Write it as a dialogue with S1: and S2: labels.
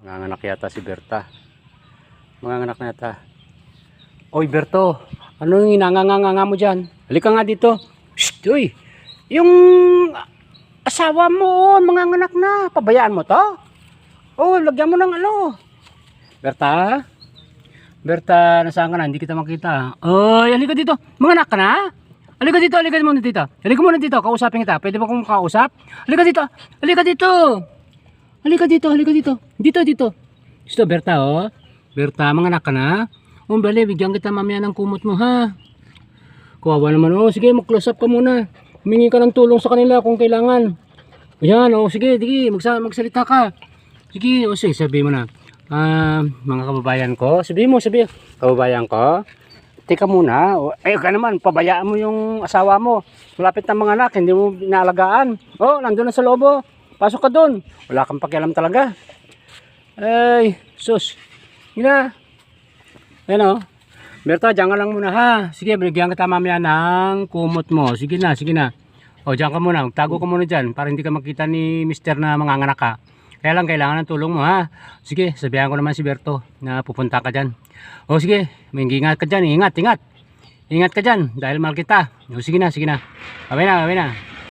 S1: Manganganak yata si Berta. Manganganak na yata. Oy Berto, ano yung inanganganga mo dyan? Halika nga dito. Shh, uy, yung asawa mo, manganganak na. Pabayaan mo to? Oh, lagyan mo ng ano. Berta? Berta, nasaan ka na? Hindi kita makita. Oy, halika dito. Manganak ka na? Halika dito, halika muna dito. Halika muna dito, kausapin kita. Pwede ba kong kausap? Halika dito, halika dito. Halika dito, halika dito. Dito. Gusto, Berta, oh. Berta, manganak ka na? Oh, bali, bigyan kita mamaya ng kumot mo, ha? Kawawa naman, oh. Sige, mag-close up ka muna. Humingi ka ng tulong sa kanila kung kailangan. Ayan, oh. Sige, magsalita ka. Sige, oh, sige, sabihin mo na. Mga kababayan ko. Sabihin. Kababayan ko. Teka muna. Eh, ka naman, pabayaan mo yung asawa mo. Malapit na mga anak, hindi mo inaalagaan. Oh, nandun na sa lobo. Pasok ka doon. Wala kang pakialam talaga. Ay, sus. Yun na. Ayan o. Berta, dyan ka lang muna ha. Sige, binigyan kita mamaya ng kumot mo. Sige na. O, dyan ka muna. Tago ka muna dyan para hindi ka makita ni Mister na manganganak ka. Kaya lang, kailangan ng tulong mo ha. Sige, sabihan ko naman si Berto na pupunta ka dyan. O, sige. Ingat ka dyan. Ingat ka dyan. Dahil mahal kita. O, sige na. Babay na.